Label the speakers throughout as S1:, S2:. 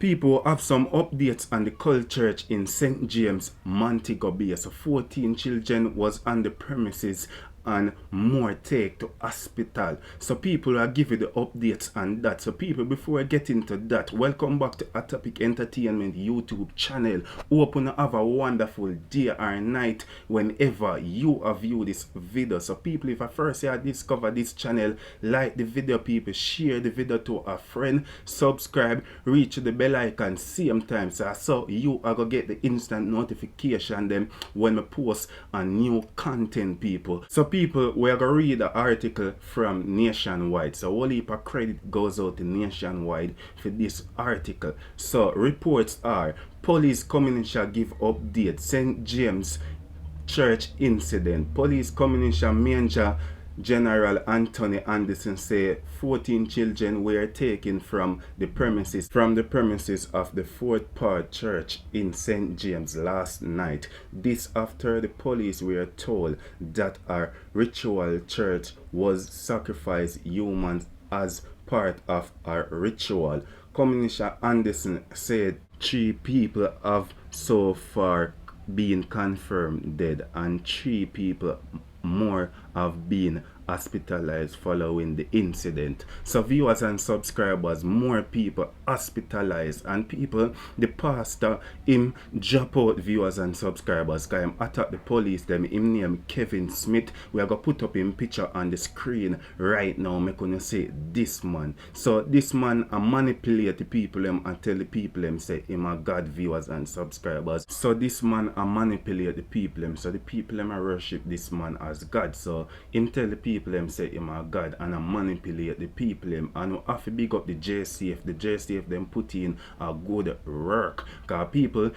S1: people have some updates on the Chruch Church in St. James, Montego Bay. So 14 children was on the premises and more take to hospital. So people are giving the updates on that. So people, before I get into that, welcome back to Atopic Entertainment YouTube channel. Hope you have a wonderful day or night whenever you have viewed this video. So people, if I first I discover this channel, like the video, people, share the video to a friend, subscribe, reach the bell icon same time, so you are gonna get the instant notification them when I post a new content, people. So people, we are going to read the article from Nationwide. So whole heap of credit goes out to Nationwide for this article. So reports are, police communication give update, St. James Church incident. Police communication manager General Anthony Anderson said 14 children were taken from the premises of the Fort Part Church in St. James last night. This after the police were told that a ritual church was sacrificed humans as part of a ritual. Commissioner Anderson said 3 people have so far been confirmed dead and 3 people more have been hospitalized following the incident. So viewers and subscribers, more people hospitalized, and people, the pastor him drop out, viewers and subscribers, because him attack the police them. Him name Kevin Smith. We are gonna put up him picture on the screen right now. Me gonna say this man. So this man manipulate the people them and tell the people them say him a God, viewers and subscribers. So this man manipulate the people them. So the people them worship this man as God. So him tell the people them say him a God and manipulate the people them, and we have to big up the JCF. The JCF them put in a good work, because people,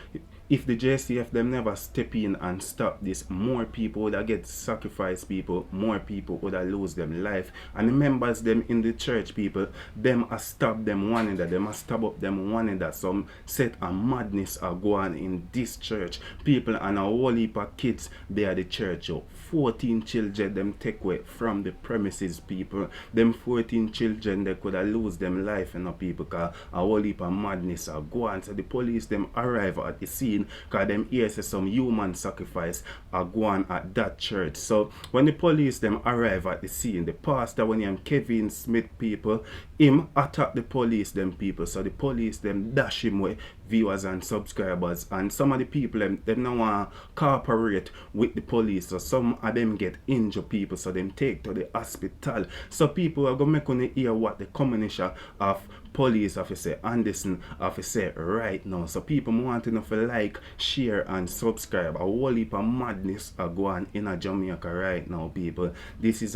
S1: if the JCF them never step in and stop this, more people would get sacrificed, people, more people would lose them life. And the members them in the church, people, them a stop them one another, them a stop up them one another. Some set a madness are going in this church, people, and a whole heap of kids they are the church. 14 children them take away from the premises, people. Them 14 children they could have lose them life, people, because a whole heap of madness are going. So the police them arrive at the scene because them hear say some human sacrifice are going at that church. So when the police them arrive at the scene, the pastor, when him Kevin Smith, people, him attack the police them, people. So the police them dash him away, viewers and subscribers, and some of the people them now want to cooperate with the police. So some of them get injured, people, so them take to the hospital. So people are going to hear what the commissioner of police officer Anderson officer right now. So people want to know for like, share and subscribe. A whole heap of madness are going in Jamaica right now, people. This is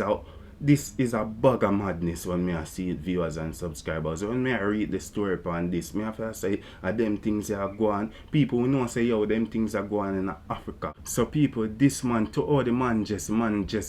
S1: a bug of madness when me I see it, viewers and subscribers. When me I read the story upon this, me have to say them things are going. People know say yo, them things are going in Africa. So people, this man, to all the man just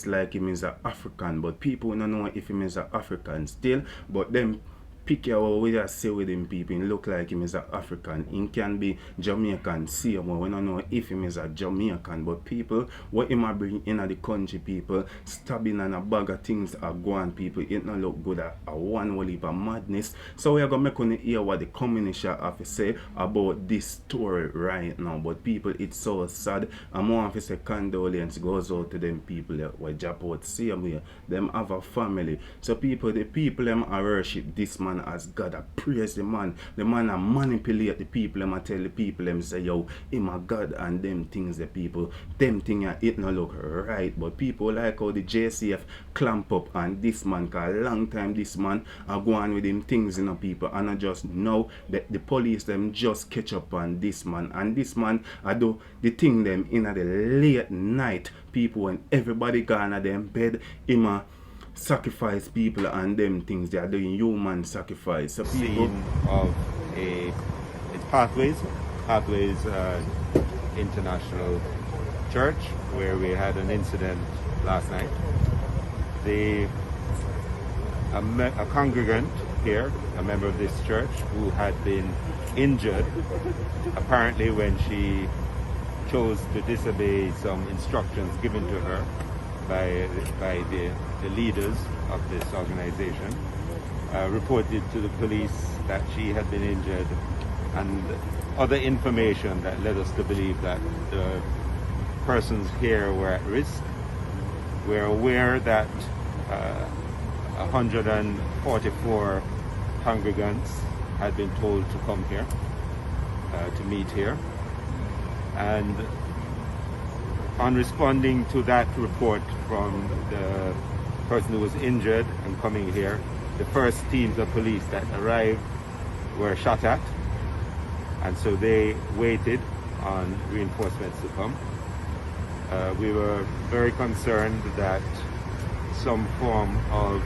S1: like him is a African, but people don't know if him is a African still, but them pick your way just say with him, people, and look like him is an African. He can be Jamaican, same way. We don't know if him is a Jamaican, but people, what him a bring in the country, people, stabbing and a bag of things are going, people. It not look good at a one whole heap of madness. So we are gonna make on hear what the commissioner have to say about this story right now. But people, it's so sad. And more have to say condolence goes out to them people that were drop out same way. Them have a family. So people, the people them are worship this man as God. I praise the man. The man I manipulate the people. I tell the people them say yo, him a God, and them things the people, them thing it not look right. But people like how the JCF clamp up and this man, cause a long time this man are going with him things, people, and I just know that the police them just catch up on this man, and this man I do the thing them in the late night, people, when everybody gone at them bed, him a sacrifice people and them things. They are doing human sacrifice. So people
S2: of it's Pathways International Church, where we had an incident last night. A congregant here, a member of this church, who had been injured apparently when she chose to disobey some instructions given to her by the leaders of this organization, reported to the police that she had been injured and other information that led us to believe that the persons here were at risk. We're aware that 144 congregants had been told to come here, to meet here. And on responding to that report from the person who was injured and coming here, the first teams of police that arrived were shot at, and so they waited on reinforcements to come. We were very concerned that some form of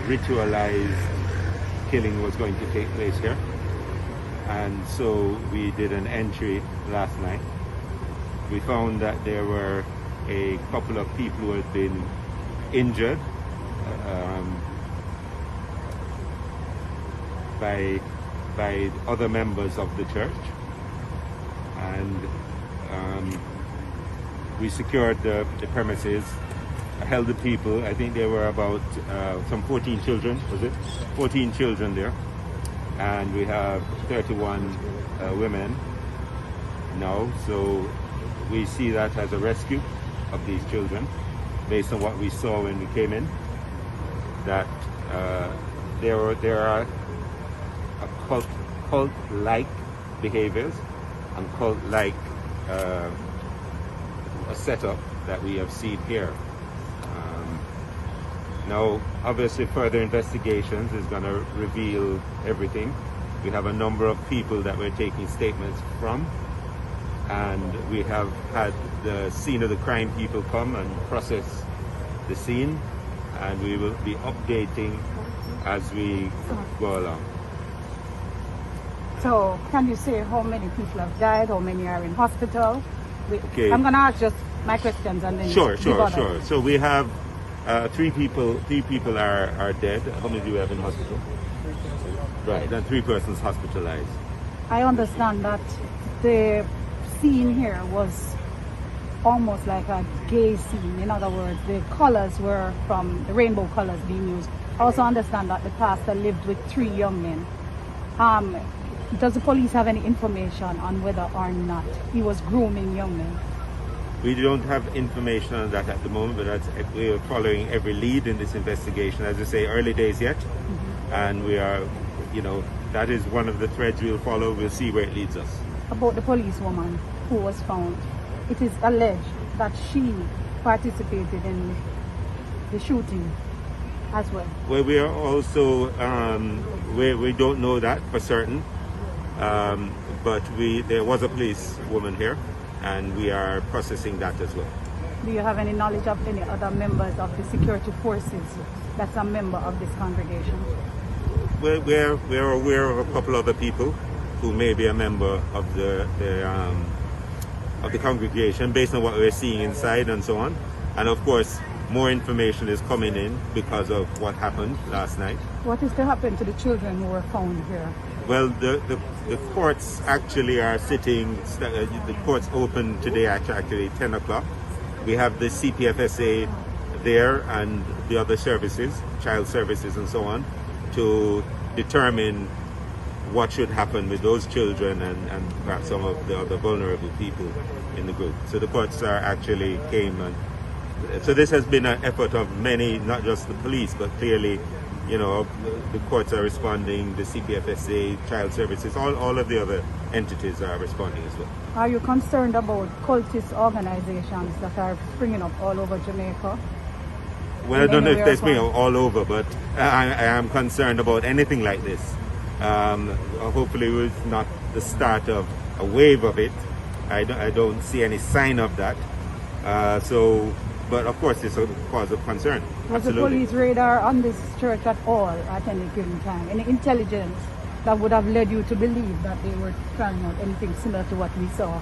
S2: ritualized killing was going to take place here, and so we did an entry last night. We found that there were a couple of people who had been injured by other members of the church, and we secured the premises, held the people. I think there were about some 14 children, was it? 14 children there, and we have 31 women now, so we see that as a rescue of these children based on what we saw when we came in, that there are cult-like behaviors and cult-like a setup that we have seen here. Now, obviously, further investigations is going to reveal everything. We have a number of people that we're taking statements from, and we have had the scene of the crime people come and process the scene, and we will be updating as we go along.
S3: So, can you say how many people have died, how many are in hospital?
S2: Okay.
S3: I'm going to ask just my questions and then
S2: Sure. So we have three people are dead. How many do we have in hospital? Right, and 3 persons hospitalized.
S3: I understand that the scene here was almost like a gay scene. In other words, the colors were from the rainbow colors being used. I also understand that the pastor lived with 3 young men. Does the police have any information on whether or not he was grooming young men?
S2: We don't have information on that at the moment, but we are following every lead in this investigation. As I say, early days yet, and we are, that is one of the threads we'll follow. We'll see where it leads us.
S3: About the policewoman who was found, it is alleged that she participated in the shooting as well.
S2: Well, we are also, we don't know that for certain, but there was a police woman here, and we are processing that as well.
S3: Do you have any knowledge of any other members of the security forces that's a member of this congregation?
S2: We're aware of a couple other people who may be a member of the congregation based on what we're seeing inside and so on. And of course, more information is coming in because of what happened last night.
S3: What is to happen to the children who were found here?
S2: Well, the courts actually are sitting, the courts open today at actually 10 o'clock. We have the CPFSA there and the other services, child services and so on, to determine what should happen with those children and perhaps some of the other vulnerable people in the group. So the courts are actually came, and so this has been an effort of many, not just the police, but clearly, the courts are responding, the CPFSA, child services, all of the other entities are responding as well.
S3: Are you concerned about cultist organizations that are springing up all over Jamaica?
S2: Well, I don't know if they're springing up all over, but I am concerned about anything like this. Hopefully it's not the start of a wave of it. I don't see any sign of that. But of course it's a cause of concern.
S3: Was
S2: Absolutely.
S3: the police radar on this church at all at any given time? Any intelligence that would have led you to believe that they were trying out anything similar to what we saw?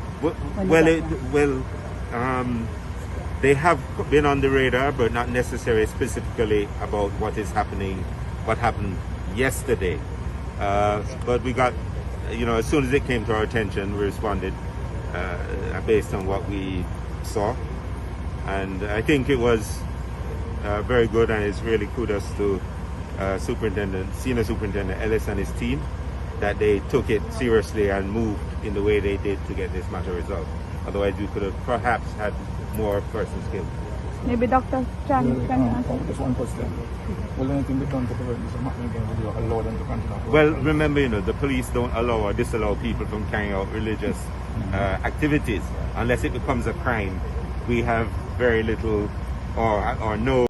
S2: They have been on the radar, but not necessarily specifically about what is happening, what happened yesterday. But we got, as soon as it came to our attention, we responded based on what we saw. And I think it was very good, and it's really kudos to Senior Superintendent Ellis and his team that they took it seriously and moved in the way they did to get this matter resolved. Otherwise, we could have perhaps had more persons killed.
S3: Maybe Dr. Chan can you answer?
S4: Just one question. Will anything be done to prevent this from happening again? Will you allow them to continue?
S2: Well, remember, the police don't allow or disallow people from carrying out religious activities unless it becomes a crime. We have very little or no